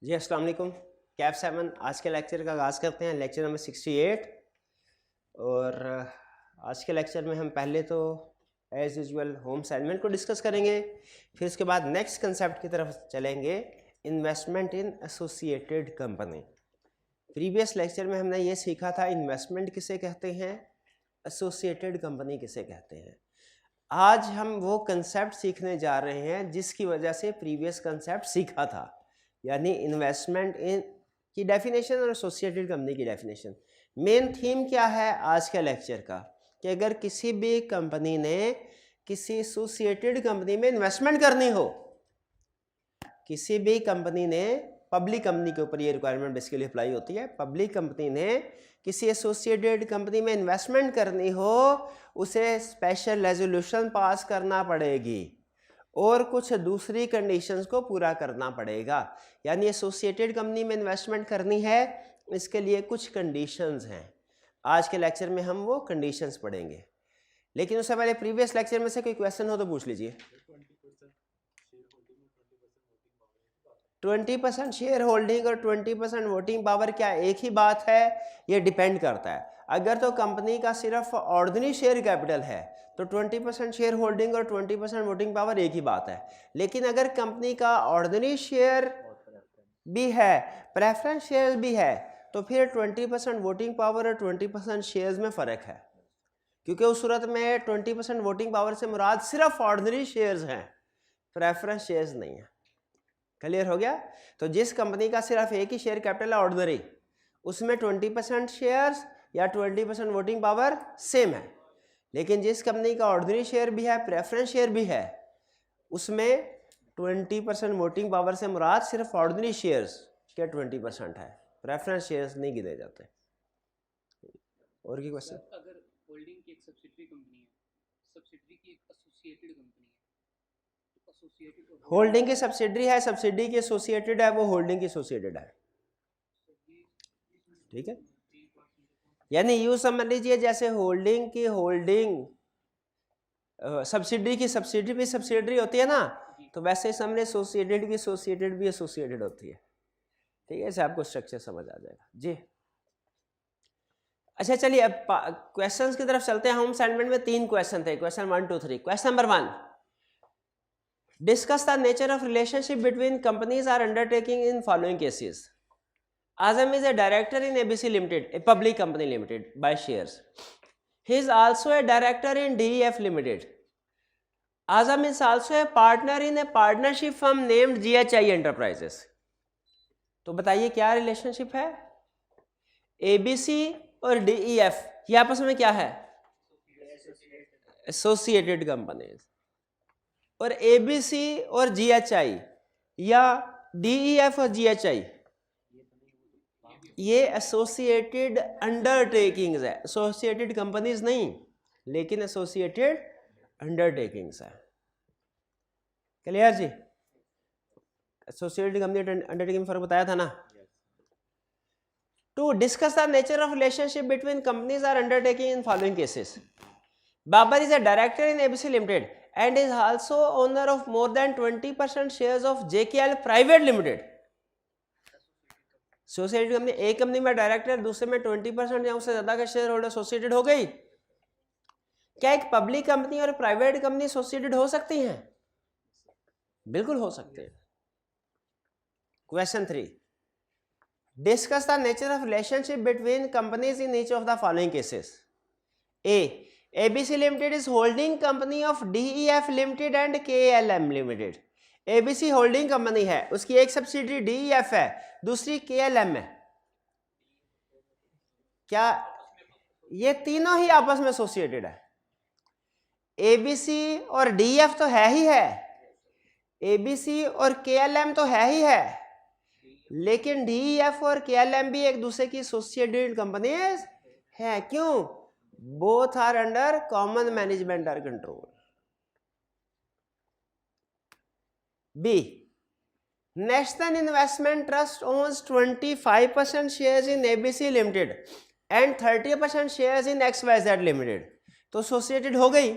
जी अस्सलाम वालेकुम। कैफ 7 आज के लेक्चर का आगाज़ करते हैं, लेक्चर नंबर 68। और आज के लेक्चर में हम पहले तो एज़ यूजुअल होम सेगमेंट को डिस्कस करेंगे, फिर उसके बाद नेक्स्ट कंसेप्ट की तरफ चलेंगे, investment in associated company. Previous lecture में हमने ये सीखा था इन्वेस्टमेंट किसे कहते हैं, एसोसिएटेड कंपनी किसे कहते हैं। आज हम वो कंसेप्ट सीखने जा रहे हैं जिसकी वजह से प्रीवियस कंसेप्ट सीखा था, यानी इन्वेस्टमेंट इन की डेफिनेशन और एसोसिएटेड कंपनी की डेफिनेशन। मेन थीम क्या है आज के लेक्चर का कि अगर किसी भी कंपनी ने किसी एसोसिएटेड कंपनी में इन्वेस्टमेंट करनी हो, किसी भी कंपनी ने, पब्लिक कंपनी के ऊपर ये रिक्वायरमेंट बेसिकली अप्लाई होती है, पब्लिक कंपनी ने किसी एसोसिएटेड कंपनी में इन्वेस्टमेंट करनी हो, उसे स्पेशल रेजोल्यूशन पास करना पड़ेगी और कुछ दूसरी कंडीशंस को पूरा करना पड़ेगा। यानी एसोसिएटेड कंपनी में इन्वेस्टमेंट करनी है, इसके लिए कुछ कंडीशंस हैं। आज के लेक्चर में हम वो कंडीशंस पढ़ेंगे, लेकिन उससे पहले प्रीवियस लेक्चर में से कोई क्वेश्चन हो तो पूछ लीजिए। 20% शेयर होल्डिंग और 20% वोटिंग पावर क्या एक ही बात है? ये डिपेंड करता है। अगर तो कंपनी का सिर्फ ऑर्डिनरी शेयर कैपिटल है तो 20% शेयर होल्डिंग और 20% वोटिंग पावर एक ही बात है। लेकिन अगर कंपनी का ऑर्डिनरी शेयर भी है, प्रेफरेंस शेयर भी है, तो फिर 20% वोटिंग पावर और 20% शेयर्स में फ़र्क है, क्योंकि उस सूरत में 20% वोटिंग पावर से मुराद सिर्फ ऑर्डिनरी शेयर्स हैं, प्रेफरेंस शेयर्स नहीं है। क्लियर हो गया? तो जिस कंपनी का सिर्फ एक ही शेयर कैपिटल है ऑर्डिनरी, उसमें 20% शेयर्स या 20% वोटिंग पावर सेम है। लेकिन जिस कंपनी का ऑर्डिनरी शेयर भी है, प्रेफरेंस शेयर भी है, उसमें 20% वोटिंग पावर से मुराद सिर्फ ऑर्डिनरी शेयर्स के 20% है, प्रेफरेंस शेयर्स नहीं गिने जाते। और की क्वेश्चन? अगर होल्डिंग की एक सब्सिडियरी कंपनी है, सब्सिडियरी की एक एसोसिएटेड कंपनी है, तो एसोसिएटेड होल्डिंग की सब्सिडियरी है, सब्सिडी की एसोसिएटेड है, वो होल्डिंग की एसोसिएटेड है। ठीक है, यानी यूं समझ लीजिए जैसे होल्डिंग की होल्डिंग सब्सिडी की सब्सिडी भी सब्सिडरी होती है ना, तो वैसे समझे एसोसिएटेड की एसोसिएटेड भी एसोसिएटेड होती है। ठीक है, ऐसे आपको स्ट्रक्चर समझ आ जाएगा जी। अच्छा चलिए अब क्वेश्चंस की तरफ चलते हैं। होम असाइनमेंट में 3 क्वेश्चन थे, question 1 2 3। Question number 1, discuss the nature of relationship between companies or undertaking in following cases. Azam is a director in ABC Limited, a public company limited by shares. He is also a director in DEF Limited. Azam is also a partner in a partnership firm named GHI Enterprises. तो बताइए क्या relationship है? ABC और DEF ये आपस में क्या है? Associated companies. और ABC और GHI या DEF और GHI ये एसोसिएटेड अंडरटेकिंग्स है, एसोसिएटेड कंपनीज नहीं, लेकिन एसोसिएटेड अंडरटेकिंग्स है। क्लियर जी? एसोसिएटेड कंपनी अंडरटेकिंग फर्क बताया था ना। To discuss the nature of relationship between companies or undertaking in following cases. Babar is a director in ABC limited and is also owner of more than 20% shares of JKL private limited. Associated company, एक company में director, दूसरे में 20% या उससे ज्यादा का share holder associated हो गई। क्या एक पब्लिक कंपनी और प्राइवेट कंपनी एसोसिएटेड हो सकती हैं? बिल्कुल हो सकते हैं। Question 3, discuss the nature of relationship between companies in each of the following cases. A, ABC limited is holding company of DEF limited and KLM limited. ABC holding company है, उसकी एक सब्सिडियरी डीईएफ है, दूसरी KLM है। क्या ये तीनों ही आपस में एसोसिएटेड है? एबीसी और डीईएफ तो है ही है, एबीसी और केएलएम तो है ही है, लेकिन डीईएफ और केएलएम भी एक दूसरे की एसोसिएटेड कंपनीज है। क्यों? Both are under common management और control. B, national investment trust owns 25% shares in ABC limited and 30% shares in XYZ limited. तो एसोसिएटेड हो गई?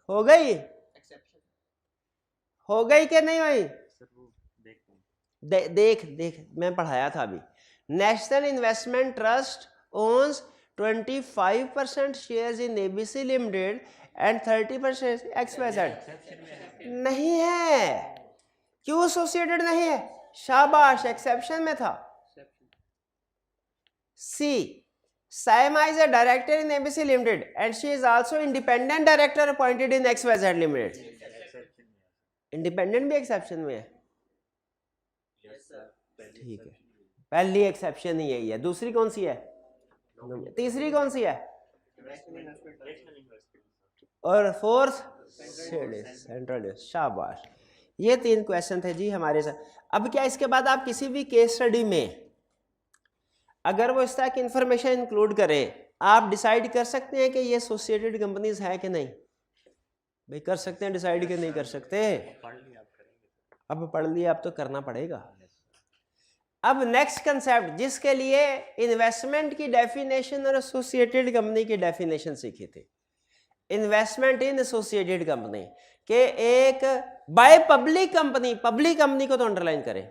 हो गई? हो गई कि नहीं हुई? देख देख मैं पढ़ाया था अभी। National investment trust owns 25% shares in ABC limited and 30% XYZ। नहीं है, क्यों एसोसिएटेड नहीं है? शाबाश, एक्सेप्शन में था। सी, Saima is a director in ABC Limited and she is also independent director appointed in XYZ Limited. Independent भी एक्सेप्शन में है, ठीक है। पहली एक्सेप्शन ही यही है, दूसरी कौन सी है? तीसरी कौन सी है? और फोर्थ सेंट्रल। शाबाश, ये 3 क्वेश्चन थे जी हमारे साथ। अब क्या इसके बाद आप किसी भी केस स्टडी में अगर वो इस तरह की इंफॉर्मेशन इंक्लूड करे, आप डिसाइड कर सकते हैं कि ये एसोसिएटेड कंपनीज है कि नहीं? भाई कर सकते हैं डिसाइड कि नहीं कर सकते? अब पढ़ लिया, अब तो करना पड़ेगा। अब नेक्स्ट कंसेप्ट जिसके लिए इन्वेस्टमेंट की डेफिनेशन और एसोसिएटेड कंपनी की डेफिनेशन सीखी थी। इन्वेस्टमेंट इन एसोसिएटेड कंपनी के एक by public company, public company को तो अंडरलाइन करें।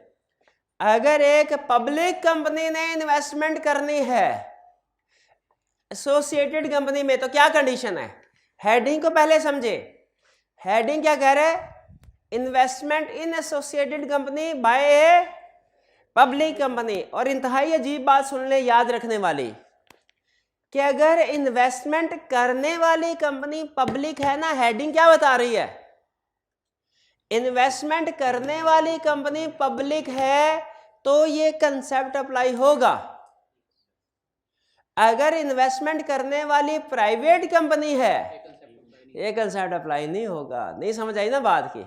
अगर एक पब्लिक कंपनी ने इन्वेस्टमेंट करनी है एसोसिएटेड कंपनी में तो क्या कंडीशन है? हेडिंग को पहले समझे। हेडिंग क्या कह रहा है? Investment in associated company by a public company. और इंतहाई अजीब बात सुन ले, याद रखने वाली, कि अगर इन्वेस्टमेंट करने वाली कंपनी पब्लिक है ना, हेडिंग क्या बता रही है? इन्वेस्टमेंट करने वाली कंपनी पब्लिक है तो ये कंसेप्ट अप्लाई होगा। अगर इन्वेस्टमेंट करने वाली प्राइवेट कंपनी है ये कंसेप्ट अप्लाई नहीं होगा। नहीं समझ आई ना बात की?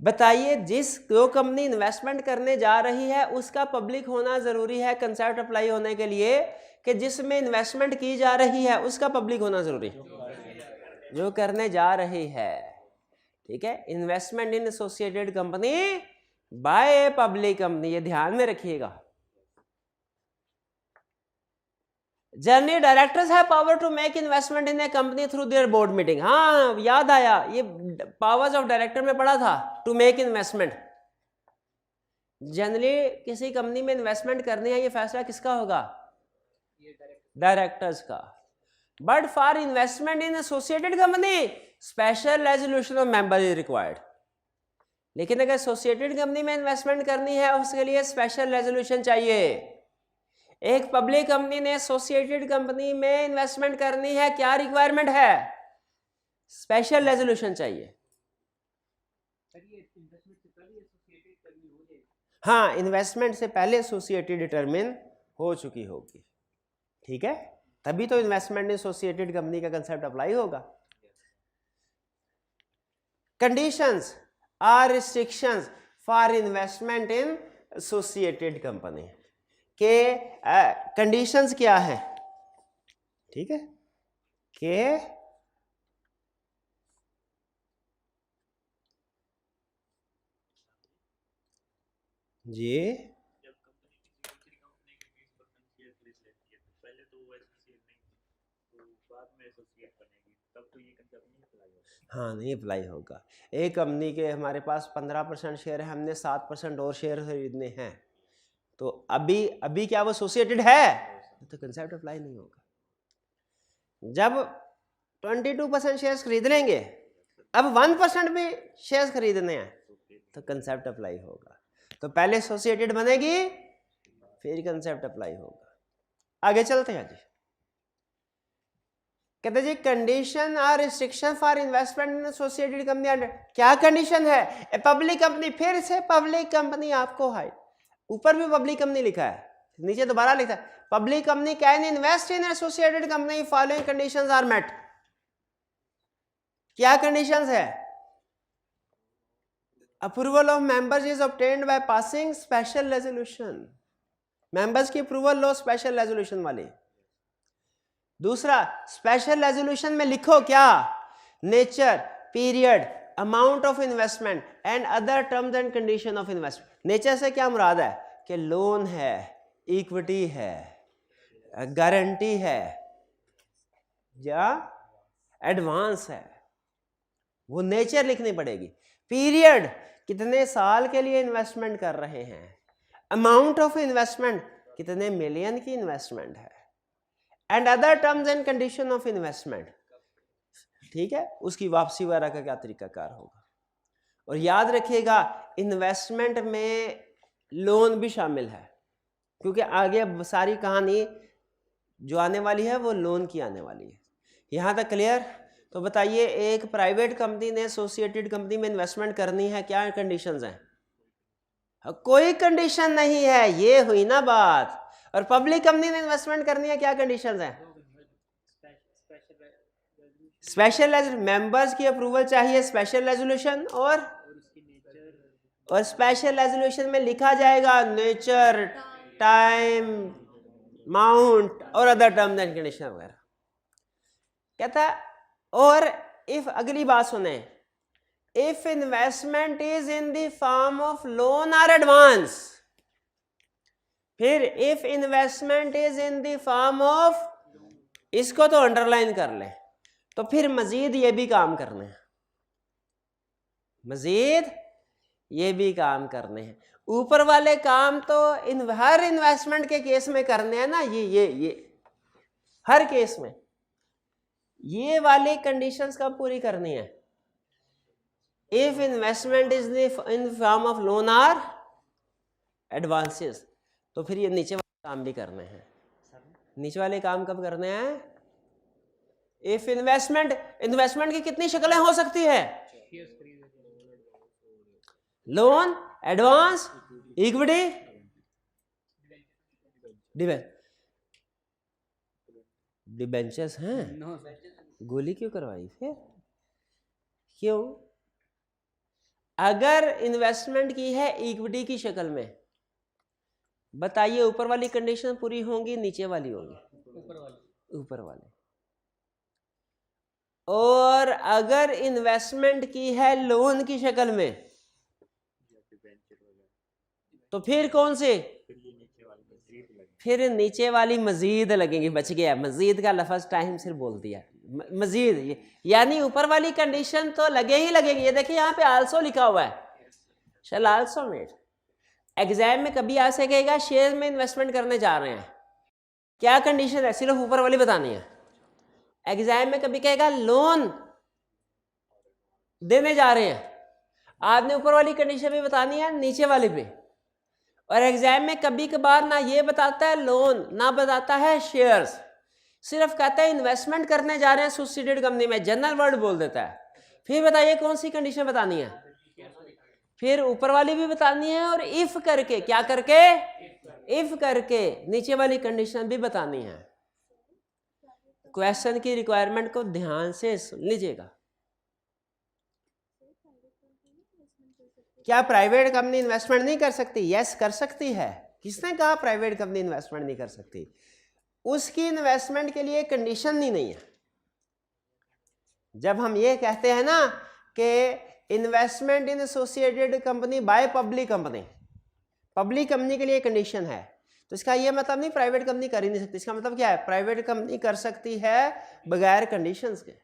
बताइए, जो कंपनी इन्वेस्टमेंट करने जा रही है उसका पब्लिक होना जरूरी है कंसेप्ट अप्लाई होने के लिए, कि जिसमें इन्वेस्टमेंट की जा रही है उसका पब्लिक होना जरूरी है, जो करने जा रही है। ठीक है, investment in associated company by a public company, ये ध्यान में रखिएगा। Generally directors have power to make investment in a company through their board meeting. हाँ याद आया, ये पावर्स ऑफ डायरेक्टर में पढ़ा था, टू मेक इन्वेस्टमेंट। जनरली किसी कंपनी में इन्वेस्टमेंट करनी है, ये फैसला किसका होगा? डायरेक्टर्स का। But for investment in associated company special resolution of member is required. लेकिन अगर एसोसिएटेड कंपनी में इन्वेस्टमेंट करनी है उसके लिए स्पेशल रेजोल्यूशन चाहिए। एक पब्लिक कंपनी ने एसोसिएटेड कंपनी में इन्वेस्टमेंट करनी है, क्या रिक्वायरमेंट है? स्पेशल रेजोल्यूशन चाहिए। हाँ, इन्वेस्टमेंट से पहले एसोसिएटेड डिटरमिन हो चुकी होगी। ठीक है, तभी तो इन्वेस्टमेंट इन एसोसिएटेड कंपनी का कंसेप्ट अप्लाई होगा। Conditions or restrictions for investment in associated company के कंडीशंस क्या है? ठीक है, के जी हाँ नहीं अप्लाई होगा। एक कंपनी के हमारे पास 15% शेयर है, हमने 7% और शेयर खरीदने हैं, तो अभी क्या वो एसोसिएटेड है? तो कंसेप्ट अप्लाई नहीं होगा। जब 22% शेयर्स खरीद लेंगे, अब 1% भी शेयर्स खरीदने हैं तो कंसेप्ट अप्लाई होगा। तो पहले एसोसिएटेड बनेगी फिर कंसेप्ट अप्लाई होगा। आगे चलते हैं जी। कहते जी कंडीशन और restriction for investment in associated company under. क्या कंडीशन है? ए पब्लिक कंपनी, फिर से पब्लिक कंपनी आपको है, ऊपर भी पब्लिक कंपनी लिखा है, नीचे दोबारा लिखा है public company can invest in associated company following conditions are met. क्या कंडीशंस है? Approval of members is obtained by passing special resolution. Members की अप्रूवल लो स्पेशल रेजोल्यूशन वाली। दूसरा, स्पेशल रेजोल्यूशन में लिखो क्या? Nature, period, amount of investment and other terms and condition of investment. Nature से क्या मुराद है? कि लोन है, इक्विटी है, गारंटी है या एडवांस है, वो नेचर लिखनी पड़ेगी। पीरियड, कितने साल के लिए इन्वेस्टमेंट कर रहे हैं, अमाउंट ऑफ इन्वेस्टमेंट कितने मिलियन की इन्वेस्टमेंट है, and other terms and condition of investment, ठीक है, उसकी वापसी वगैरह का क्या तरीकाकार होगा। और याद रखिएगा इन्वेस्टमेंट में लोन भी शामिल है, क्योंकि आगे अब सारी कहानी जो आने वाली है वो लोन की आने वाली है। यहाँ तक क्लियर? तो बताइए, एक प्राइवेट कंपनी ने एसोसिएटेड कंपनी में इन्वेस्टमेंट करनी है, क्या कंडीशंस हैं? कोई कंडीशन नहीं है, ये हुई ना बात। और पब्लिक कंपनी ने इन्वेस्टमेंट करनी है, क्या कंडीशंस हैं? स्पेशल मेंबर्स की अप्रूवल चाहिए, स्पेशल रेजोल्यूशन, और स्पेशल रेजोल्यूशन में लिखा जाएगा नेचर, टाइम, अमाउंट और अदर टर्म्स एंड कंडीशन वगैरह। कहता और इफ, अगली बात सुने, if investment is in the form of loan और एडवांस, फिर if investment is in the form of, इसको तो अंडरलाइन कर ले, तो फिर मजीद ये भी काम करने हैं, मजीद ये भी काम करने हैं। ऊपर वाले काम तो हर इन्वेस्टमेंट के केस में करने हैं ना, ये हर केस में ये वाली कंडीशंस कब पूरी करनी है? If investment is in form of loan और एडवांसेस, तो फिर ये नीचे वाले काम भी करने हैं। नीचे वाले काम कब करने हैं? इफ इन्वेस्टमेंट की कितनी शक्लें हो सकती है? लोन, एडवांस, इक्विटी, डिबेंचर्स हैं। गोली क्यों करवाई फिर? क्यों? अगर इन्वेस्टमेंट की है इक्विटी की शक्ल में, बताइए ऊपर वाली कंडीशन पूरी होंगी, नीचे वाली होंगी? ऊपर वाली। और अगर इन्वेस्टमेंट की है लोन की शक्ल में, तो फिर कौन से? फिर नीचे वाली मजीद लगेंगी। बच गया, मजीद का लफ्ज टाइम सिर्फ बोल दिया, मजीद, यानी ऊपर वाली कंडीशन तो लगे ही लगेगी। ये देखिए यहाँ पे आल्सो लिखा हुआ है, शैल आल्सो मेड। एग्जाम में कभी आ सकेगा शेयर में इन्वेस्टमेंट करने जा रहे हैं, क्या कंडीशन है? सिर्फ ऊपर वाली बतानी है। एग्जाम में कभी कहेगा लोन देने जा रहे हैं, आपने ऊपर वाली कंडीशन भी बतानी है, नीचे वाली भी। और एग्जाम में कभी कभार ना ये बताता है लोन, ना बताता है शेयर्स, सिर्फ कहता है इन्वेस्टमेंट करने जा रहे हैं एसोसिएटेड कंपनी में, जनरल वर्ड बोल देता है। फिर बताइए कौन सी कंडीशन बतानी है? फिर ऊपर वाली भी बतानी है, और इफ करके, क्या करके? इफ करके नीचे वाली कंडीशन भी बतानी है। क्वेश्चन की रिक्वायरमेंट को ध्यान से सुन लीजिएगा। क्या प्राइवेट कंपनी इन्वेस्टमेंट नहीं कर सकती? यस, कर सकती है। किसने कहा प्राइवेट कंपनी इन्वेस्टमेंट नहीं कर सकती? उसकी इन्वेस्टमेंट के लिए कंडीशन ही नहीं है। जब हम ये कहते हैं ना कि investment in associated company by public company, public company के लिए कंडीशन है, तो इसका ये मतलब नहीं प्राइवेट कंपनी कर ही नहीं सकती। इसका मतलब क्या है? प्राइवेट कंपनी कर सकती है बगैर कंडीशंस के।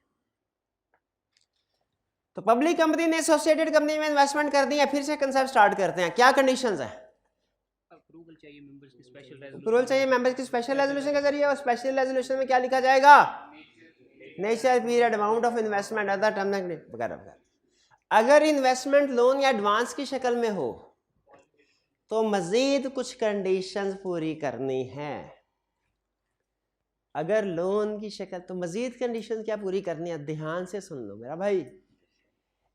तो पब्लिक कंपनी ने एसोसिएटेड कंपनी में इन्वेस्टमेंट कर दी है। फिर से कंसेप्ट स्टार्ट करते हैं, क्या कंडीशंस है? अप्रूवल चाहिए मेंबर्स की स्पेशल रेजोल्यूशन, अप्रूवल चाहिए मेंबर्स की स्पेशल रेजोल्यूशन के जरिए। और स्पेशल रेजोल्यूशन में क्या लिखा जाएगा? Nature, period, amount of investment, other term वगैरह वगैरह। अगर इन्वेस्टमेंट लोन या एडवांस की शक्ल में हो तो मजीद कुछ कंडीशंस पूरी करनी है। अगर लोन की शक्ल, तो मजीद कंडीशन क्या पूरी करनी है? ध्यान से सुन लो मेरा भाई।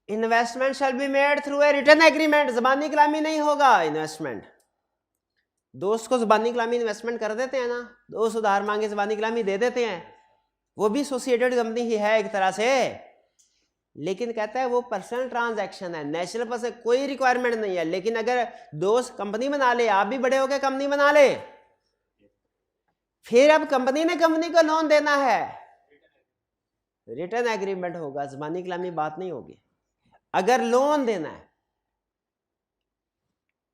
Investment shall be made through a written agreement, ज़बानी कलामी नहीं होगा इन्वेस्टमेंट। दोस्त को ज़बानी कलामी इन्वेस्टमेंट कर देते हैं ना, दोस्त उधार मांगे ज़बानी कलामी दे देते हैं, वो भी एसोसिएटेड कंपनी ही है एक तरह से, लेकिन कहता है वो पर्सनल ट्रांजैक्शन है, नेशनल पर से कोई रिक्वायरमेंट नहीं है। लेकिन अगर दोस्त कंपनी बना ले, आप भी बड़े होकर कंपनी बना ले, फिर अब कंपनी ने कंपनी को लोन देना है, रिटर्न एग्रीमेंट होगा, ज़बानी कलामी बात नहीं होगी। अगर लोन देना है,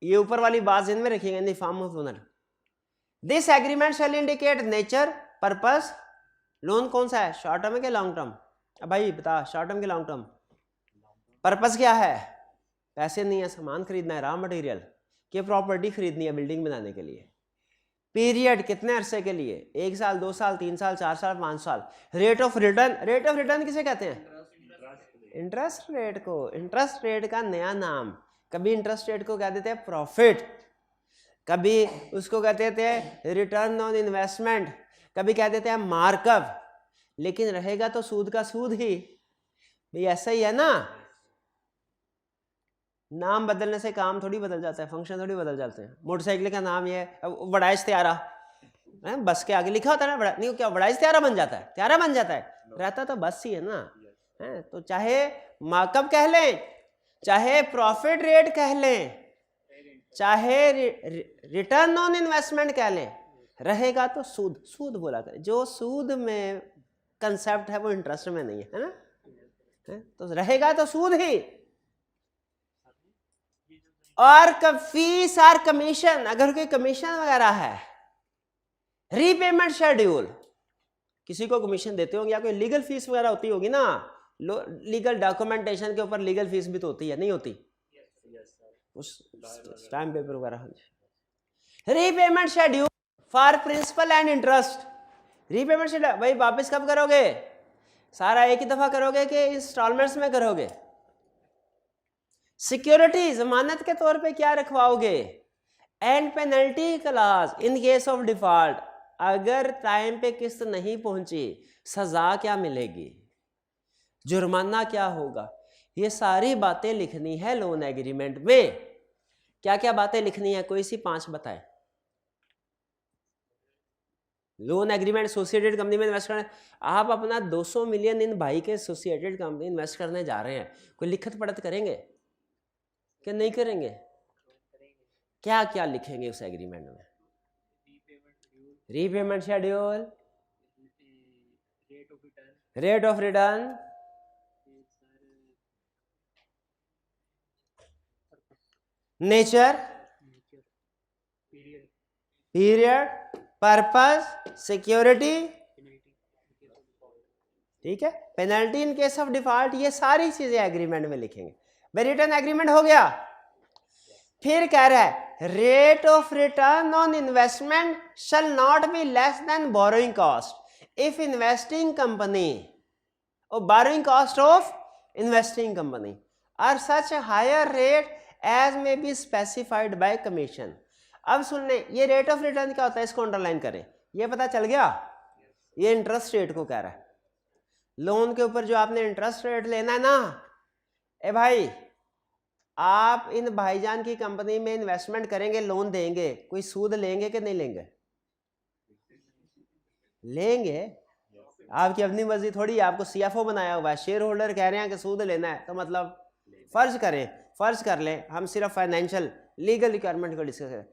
ये ऊपर वाली बात ध्यान में रखिएगा, in the form of loan, this agreement shall indicate nature, purpose. Loan कौन सा है, शॉर्ट टर्म है क्या लॉन्ग टर्म? अब भाई बता, शॉर्ट टर्म के लॉन्ग टर्म? पर्पस क्या है? पैसे नहीं है, सामान खरीदना है, रॉ मटेरियल की प्रॉपर्टी खरीदनी है बिल्डिंग बनाने के लिए। पीरियड कितने अरसे के लिए, 1 साल, 2 साल, 3 साल, 4 साल, 5 साल। रेट ऑफ रिटर्न किसे कहते हैं? इंटरेस्ट रेट को। इंटरेस्ट रेट का नया नाम, कभी इंटरेस्ट रेट को कह देते हैं प्रॉफिट, कभी उसको कहते थे रिटर्न ऑन इन्वेस्टमेंट, कभी कह देते हैं मार्कअप, लेकिन रहेगा तो सूद का सूद ही भाई, ऐसा ही है ना। नाम बदलने से काम थोड़ी बदल जाता है, फंक्शन थोड़ी बदल जाते हैं। मोटरसाइकिल का नाम ये है, बड़ाइश त्यारा है, बस के आगे लिखा होता है ना, बड़ा नहीं क्या बड़ाइश त्यारा बन जाता है, त्यारा बन जाता है, रहता तो बस ही है ना है। तो चाहे मार्कअप कह लें, चाहे प्रॉफिट रेट कह लें, चाहे रिटर्न ऑन इन्वेस्टमेंट कह लें, रहेगा तो सूद। सूद बोला करें, जो सूद में कंसेप्ट है वो इंटरेस्ट में नहीं है ना, तो रहेगा तो सूद ही। और फीस और कमीशन, अगर कोई कमीशन वगैरह है, रीपेमेंट शेड्यूल, किसी को कमीशन देते होंगे या कोई लीगल फीस वगैरह होती होगी ना, लीगल डॉक्यूमेंटेशन के ऊपर लीगल फीस भी तो होती है, नहीं होती? उस स्टैम्प पेपर वगैरह। Repayment schedule for principal and interest. Repayment schedule भाई वापस कब करोगे? सारा एक ही दफा करोगे कि इंस्टॉलमेंट्स में करोगे? सिक्योरिटी जमानत के तौर पे क्या रखवाओगे? And penalty clause in case of default, अगर टाइम पे किस्त नहीं पहुंची सजा क्या मिलेगी, जुर्माना क्या होगा, ये सारी बातें लिखनी है लोन एग्रीमेंट में। क्या क्या बातें लिखनी है, कोई सी 5 बताएं। लोन एग्रीमेंट एसोसिएटेड कंपनी में इन्वेस्ट करना, आप अपना 200 मिलियन इन भाई के एसोसिएटेड कंपनी इन्वेस्ट करने जा रहे हैं, कोई लिखत पढ़त करेंगे कि नहीं करेंगे? क्या क्या लिखेंगे उस एग्रीमेंट में? Repayment schedule, rate of return, nature, period, purpose, security, ठीक है, penalty in case of default, ये सारी चीजें एग्रीमेंट में लिखेंगे। भाई रिटर्न एग्रीमेंट हो गया। फिर कह रहा है rate of return on investment shall not be less than borrowing cost if investing company और borrowing cost of investing company are such higher rate as may be specified by commission. अब सुन ले, ये रेट ऑफ रिटर्न क्या होता है, इसको underline करें, ये पता चल गया। ये इंटरेस्ट रेट को कह रहा है, लोन के ऊपर जो आपने इंटरेस्ट रेट लेना है ना, ए भाई आप इन भाईजान की कंपनी में इन्वेस्टमेंट करेंगे, लोन देंगे, कोई सूद लेंगे कि नहीं लेंगे? लेंगे। आपकी अपनी मर्जी थोड़ी, आपको सीएफओ बनाया हुआ है, शेयर होल्डर कह रहे हैं कि सूद लेना है, तो मतलब फर्ज करें, फर्ज कर लें हम सिर्फ फाइनेंशियल लीगल रिक्वायरमेंट को डिस्कस करें,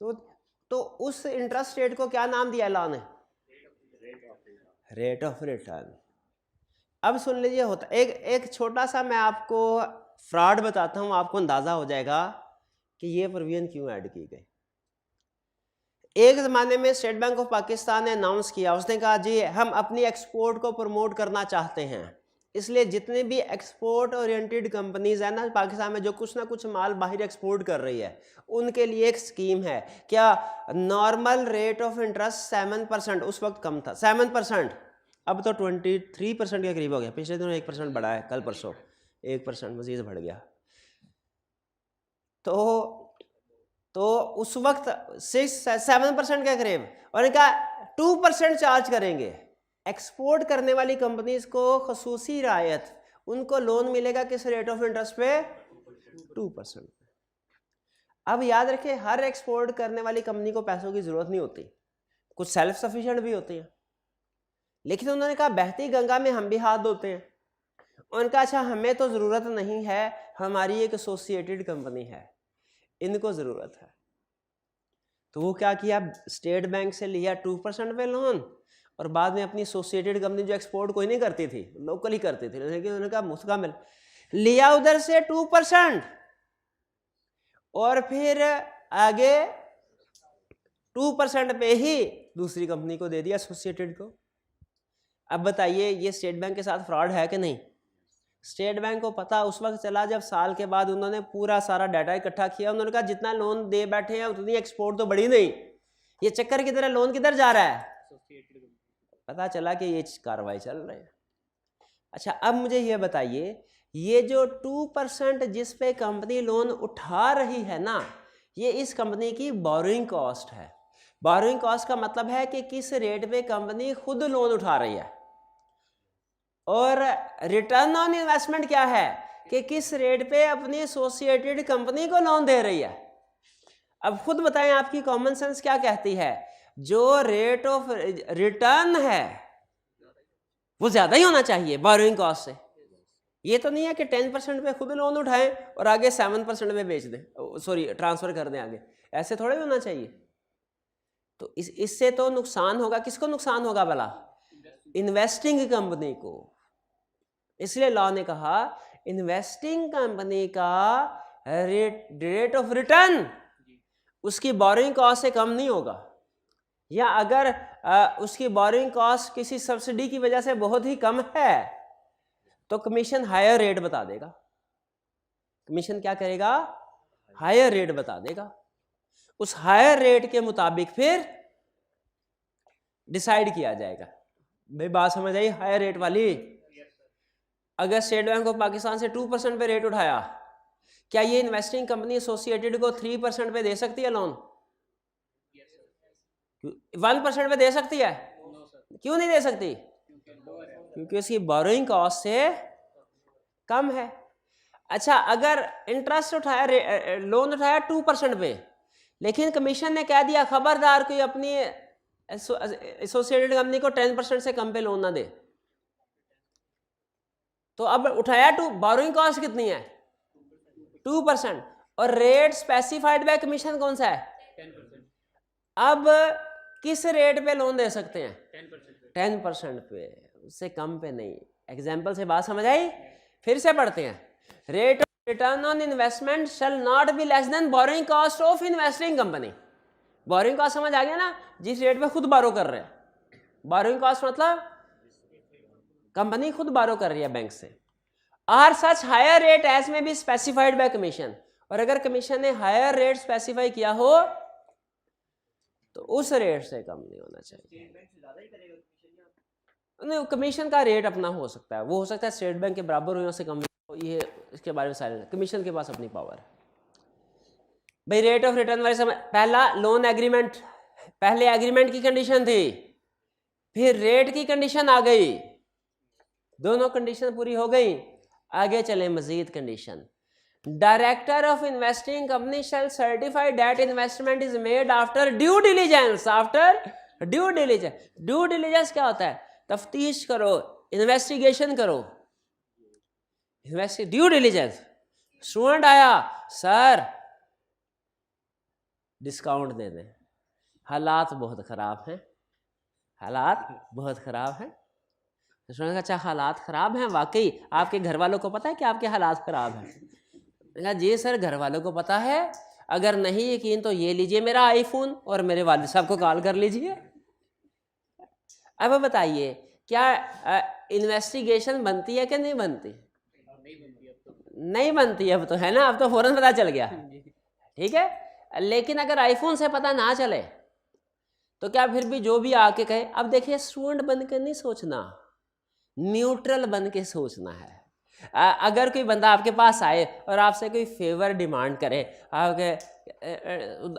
सूद, तो उस इंटरेस्ट रेट को क्या नाम दिया लॉ ने? Rate of return. अब सुन लीजिए, होता एक छोटा सा मैं आपको फ्रॉड बताता हूं, आपको अंदाजा हो जाएगा कि ये प्रोविजन क्यों ऐड की गई। एक ज़माने में स्टेट बैंक ऑफ पाकिस्तान ने अनाउंस किया, उसने कहा जी हम अपनी एक्सपोर्ट को प्रमोट करना चाहते हैं, इसलिए जितने भी एक्सपोर्ट ओरिएंटेड कंपनीज है ना पाकिस्तान में, जो कुछ ना कुछ माल बाहर एक्सपोर्ट कर रही है, उनके लिए एक स्कीम है। क्या? नॉर्मल रेट ऑफ इंटरेस्ट 7%, उस वक्त कम था 7%, अब तो 23% के करीब हो गया, पिछले दिनों 1% बढ़ा है, कल परसों 1% मजीद बढ़ गया। तो उस वक्त 6-7% के करीब, और इनका 2% चार्ज करेंगे। एक्सपोर्ट करने वाली कंपनीज को खसूसी रायत, उनको लोन मिलेगा किस रेट ऑफ इंटरेस्ट पे? 2%। अब याद रखें, हर एक्सपोर्ट करने वाली कंपनी को पैसों की जरूरत नहीं होती, कुछ सेल्फ सफिशिएंट भी होती है, लेकिन उन्होंने कहा बहती गंगा में हम भी हाथ धोते हैं। उनका अच्छा हमें तो ज़रूरत नहीं है, हमारी एक एसोसिएटेड कंपनी है, इनको ज़रूरत है। तो वो क्या किया, स्टेट बैंक से लिया 2% पे लोन, और बाद में अपनी एसोसिएटेड कंपनी जो एक्सपोर्ट कोई नहीं करती थी, लोकल ही करती थी, लेकिन उन्होंने कहा मुफ्त का मिल लिया उधर से 2%, और फिर आगे 2% पे ही दूसरी कंपनी को दे दिया, एसोसिएटेड को। अब बताइए ये स्टेट बैंक के साथ फ्रॉड है कि नहीं? स्टेट बैंक को पता उस वक्त चला जब साल के बाद उन्होंने पूरा सारा डाटा इकट्ठा किया, उन्होंने कहा जितना लोन दे बैठे हैं उतनी एक्सपोर्ट तो बढ़ी नहीं, ये चक्कर किधर है, लोन किधर जा रहा है, पता चला कि ये कार्रवाई चल रही है। अच्छा अब मुझे ये बताइए, ये जो 2% जिस पे कंपनी लोन उठा रही है ना, ये इस कंपनी की बोरोइंग कॉस्ट है। बोरोइंग कॉस्ट का मतलब है कि किस रेट पे कंपनी खुद लोन उठा रही है, और रिटर्न ऑन इन्वेस्टमेंट क्या है कि किस रेट पे अपनी एसोसिएटेड कंपनी को लोन दे रही है। अब खुद बताएं आपकी कॉमन सेंस क्या कहती है, जो रेट ऑफ रिटर्न है वो ज्यादा ही होना चाहिए बोरोइंग कॉस्ट से। ये तो नहीं है कि 10% पे खुद लोन उठाएं और आगे 7% पे बेच दें, सॉरी ट्रांसफर कर दें आगे, ऐसे थोड़ा ही होना चाहिए। तो इससे तो नुकसान होगा, किसको नुकसान होगा भला, इन्वेस्टिंग कंपनी को। इसलिए लॉ ने कहा इन्वेस्टिंग कंपनी का रेट ऑफ रिटर्न उसकी बोरोइंग कॉस्ट से कम नहीं होगा, या अगर उसकी बोरोइंग कॉस्ट किसी सब्सिडी की वजह से बहुत ही कम है तो कमीशन हायर रेट बता देगा। कमीशन क्या करेगा, हायर रेट बता देगा। उस हायर रेट के मुताबिक फिर डिसाइड किया जाएगा। भाई बात समझ आई हायर रेट वाली। अगर स्टेट बैंक ऑफ पाकिस्तान से 2% पे रेट उठाया, क्या ये इन्वेस्टिंग कंपनी एसोसिएटेड को 3% पे दे सकती है लोन? 1% पे दे सकती है? क्यों नहीं दे सकती? क्योंकि उसकी बोरोइंग कॉस्ट से कम है। अच्छा अगर इंटरेस्ट उठाया, लोन उठाया 2% पे, लेकिन कमीशन ने कह दिया खबरदार कोई अपनी एसोसिएटेड कंपनी को 10% से कम पे लोन ना दे, तो अब उठाया बोरोइंग कॉस्ट कितनी है 2%, और रेट स्पेसिफाइड बाय कमीशन कौन सा है 10%। अब किस रेट पे लोन दे सकते हैं 10% पे, उससे कम पे नहीं। एग्जाम्पल से बात समझ आई? फिर से पढ़ते हैं, rate of return on investment shall not be less than borrowing cost of investing company. Borrowing cost समझ आ गया ना, जिस रेट पे खुद बारो कर रहे हैं। बोरोइंग कॉस्ट मतलब कंपनी खुद बारो कर रही है बैंक से। Or such higher rate as may be specified by commission, और अगर कमीशन ने हायर रेट स्पेसिफाई किया हो तो उस रेट से कम नहीं होना चाहिए। नहीं, कमीशन का रेट अपना हो सकता है, वो हो सकता है स्टेट बैंक के बराबर हो या से कम, ये इसके बारे में साइलेंट। कमीशन के पास अपनी पावर है। भाई रेट ऑफ रिटर्न वाले समय, पहला लोन एग्रीमेंट, पहले एग्रीमेंट की कंडीशन थी, फिर रेट की कंडीशन आ गई, दोनों कंडीशन पूरी हो गई। आगे चले मजीद condition, director of investing company shall certify that investment is made after due diligence. After due diligence, due diligence क्या होता है? तफ्तीश करो, इन्वेस्टिगेशन करो, ड्यू डिलीजेंस। स्टूडेंट आया, सर डिस्काउंट दे दें, हालात बहुत ख़राब हैं, हालात बहुत ख़राब हैं। स्टूडेंट अच्छा हालात ख़राब हैं, वाकई आपके घर वालों को पता है कि आपके हालात ख़राब हैं? जी सर घर वालों को पता है, अगर नहीं यकीन तो ये लीजिए मेरा आईफोन और मेरे वालिद साहब को कॉल कर लीजिए। अब बताइए क्या इन्वेस्टिगेशन बनती है कि नहीं बनती? नहीं बनती अब तो, है ना, अब तो फौरन पता चल गया, ठीक है। लेकिन अगर आईफोन से पता ना चले तो क्या फिर भी जो भी आके कहे, अब देखिए स्टूडेंट बनकर नहीं सोचना, न्यूट्रल बन के सोचना है। अगर कोई बंदा आपके पास आए और आपसे कोई फेवर डिमांड करे, आपके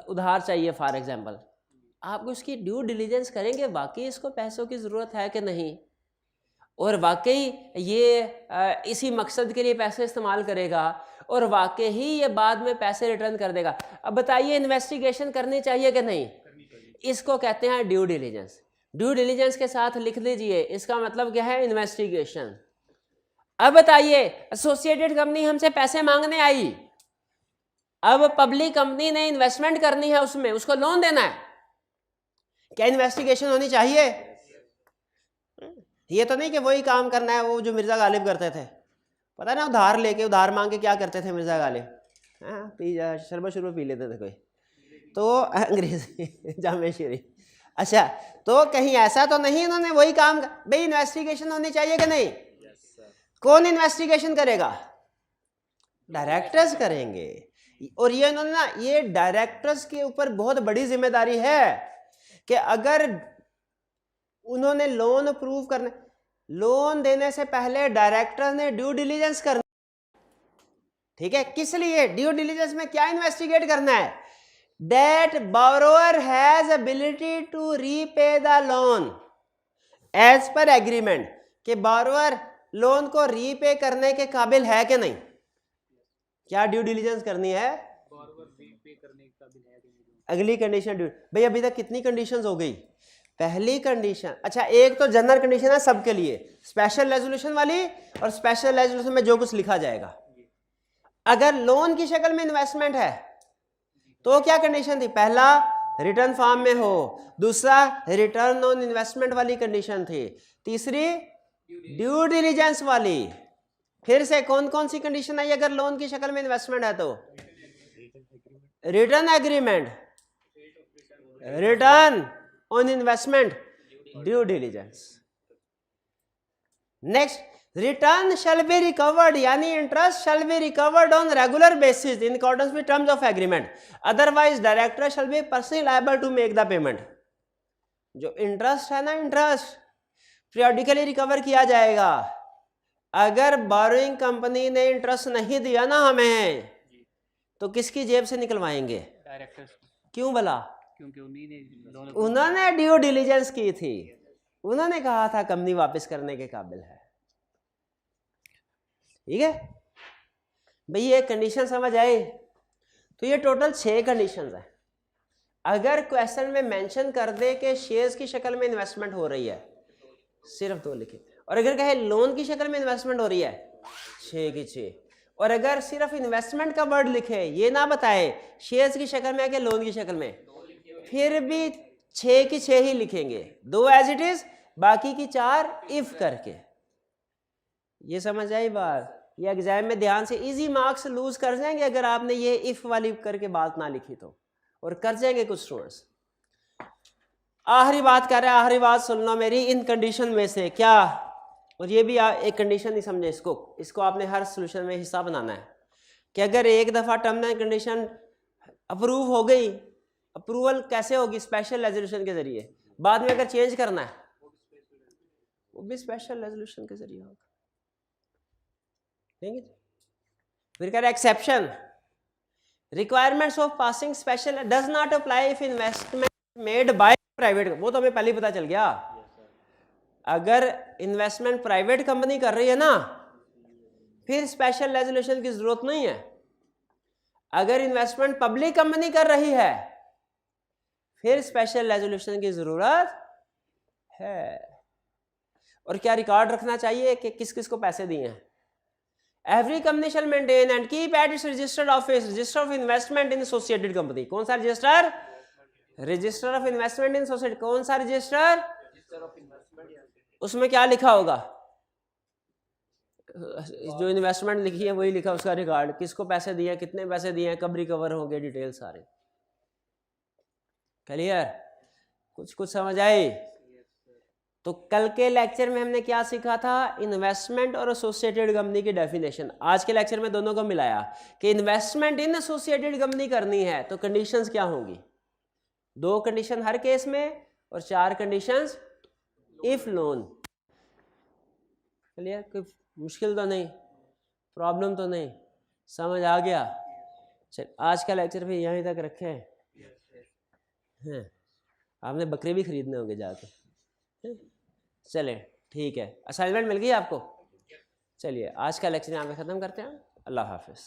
उधार चाहिए फॉर एग्जांपल, आप उसकी ड्यू डिलीजेंस करेंगे वाकई इसको पैसों की ज़रूरत है कि नहीं, और वाकई ये इसी मकसद के लिए पैसे इस्तेमाल करेगा, और वाकई ही ये बाद में पैसे रिटर्न कर देगा। अब बताइए इन्वेस्टिगेशन करनी चाहिए कि नहीं? इसको कहते हैं ड्यू डिलीजेंस। ड्यू डिलीजेंस के साथ लिख लीजिए, इसका मतलब क्या है? इन्वेस्टिगेशन। अब बताइए एसोसिएटेड कंपनी हमसे पैसे मांगने आई, अब पब्लिक कंपनी ने इन्वेस्टमेंट करनी है उसमें, उसको लोन देना है, क्या इन्वेस्टिगेशन होनी चाहिए? ये तो नहीं कि वही काम करना है वो जो मिर्जा गालिब करते थे, पता ना, उधार लेके उधार मांग के क्या करते थे मिर्जा गालिब, पी शरबत शुरू पी लेते थे कोई, तो अंग्रेजी जामे शीरी। अच्छा तो कहीं ऐसा तो नहीं इन्होंने वही काम, भाई इन्वेस्टिगेशन होनी चाहिए कि नहीं? कौन इन्वेस्टिगेशन करेगा? डायरेक्टर्स करेंगे। और ये उन्होंने ना, ये डायरेक्टर्स के ऊपर बहुत बड़ी जिम्मेदारी है कि अगर उन्होंने लोन अप्रूव करने, लोन देने से पहले डायरेक्टर ने ड्यू डिलीजेंस करना। ठीक है, किस लिए? ड्यू डिलीजेंस में क्या इन्वेस्टिगेट करना है? That borrower has ability to repay the loan as per agreement, कि बोरोअर लोन को रीपे करने के काबिल है कि नहीं। क्या ड्यू डिलीजेंस करनी है? अगली कंडीशन ड्यू। भाई अभी तक कितनी कंडीशंस हो गई? पहली कंडीशन, अच्छा एक तो जनरल कंडीशन है सबके लिए, स्पेशल रेजोल्यूशन वाली, और स्पेशल रेजोल्यूशन में जो कुछ लिखा जाएगा। अगर लोन की शक्ल में इन्वेस्टमेंट है तो क्या कंडीशन थी? पहला रिटर्न फॉर्म में हो, दूसरा रिटर्न ऑन इन्वेस्टमेंट वाली कंडीशन थी, तीसरी ड्यू डिलीजेंस वाली। फिर से कौन कौन सी कंडीशन आई अगर लोन की शक्ल में इन्वेस्टमेंट है तो? Return agreement, return on investment, due diligence. Next, return shall be recovered, यानी interest shall be recovered on regular basis in accordance with terms of agreement, otherwise director shall be personally liable to make the payment. जो interest है ना, interest periodically recover किया जाएगा। अगर borrowing company ने interest नहीं दिया ना हमें, तो किसकी जेब से निकलवाएंगे? डायरेक्टर्स। क्यों भला? क्योंकि उन्होंने ड्यू डिलीजेंस की थी, उन्होंने कहा था कंपनी वापस करने के काबिल है। ठीक है भाई, ये कंडीशन समझ आए? तो ये टोटल 6 कंडीशंस है। अगर क्वेश्चन में मेंशन कर दे कि शेयर्स की शक्ल में इन्वेस्टमेंट हो रही है, सिर्फ 2 लिखे, और अगर कहे लोन की शक्ल में इन्वेस्टमेंट हो रही है, 6 की 6, और अगर सिर्फ इन्वेस्टमेंट का वर्ड लिखे, ये ना बताए शेयर्स की शक्ल में है कि लोन की शक्ल में, फिर भी 6 की 6 ही लिखेंगे, 2 एज इट इज, बाकी की 4 इफ करके। ये समझ आई बात? ये एग्जाम में ध्यान से, इजी मार्क्स लूज कर जाएंगे अगर आपने ये इफ वाली करके बात ना लिखी तो, और कर जाएंगे कुछ स्टूडेंट्स। आखिरी बात कर रहे हैं, आखिरी बात सुन लो मेरी, इन कंडीशन में से क्या, और ये भी एक कंडीशन नहीं समझे इसको आपने हर सोल्यूशन में हिस्सा बनाना है कि अगर एक दफ़ा टर्म एंड कंडीशन अप्रूव हो गई, अप्रूवल कैसे होगी? स्पेशल रेजोल्यूशन के जरिए। बाद में अगर चेंज करना है वो भी स्पेशल रेजोल्यूशन के जरिए होगा। ठीक है, फिर कह रहे exception, requirements of passing special does not apply if investment made by private. वो तो हमें पहले ही पता चल गया, अगर इन्वेस्टमेंट प्राइवेट कंपनी कर रही है ना, फिर स्पेशल रेजोल्यूशन की जरूरत नहीं है। अगर इन्वेस्टमेंट पब्लिक कंपनी कर रही है, फिर स्पेशल रेजोल्यूशन की जरूरत है। और क्या रिकॉर्ड रखना चाहिए कि किस किस को पैसे दिए हैं? Every company shall maintain and keep at its registered office register of investment in associated company. कौन सा register? Register of investment in society. कौन सा रजिस्टर? उसमें क्या लिखा होगा? जो इन्वेस्टमेंट लिखी है वही लिखा, उसका रिकॉर्ड, किसको पैसे दिए, कितने पैसे दिए, कब रिकवर होंगे, डिटेल सारे। क्लियर? कुछ समझ आई? तो कल के लेक्चर में हमने क्या सीखा था? इन्वेस्टमेंट और एसोसिएटेड कंपनी की डेफिनेशन। आज के लेक्चर में दोनों को मिलाया कि इन्वेस्टमेंट इन एसोसिएटेड कंपनी करनी है तो कंडीशंस क्या होंगी? 2 कंडीशन हर केस में और 4 कंडीशंस इफ लोन। क्लियर? कोई मुश्किल तो नहीं, प्रॉब्लम तो नहीं, समझ आ गया? चल आज का लेक्चर भी यहीं तक रखे हैं। आपने बकरे भी खरीदने होंगे जाके। चले ठीक है, असाइनमेंट मिल गई आपको? चलिए आज का लेक्चर यहाँ पे ख़त्म करते हैं। अल्लाह हाफिज़।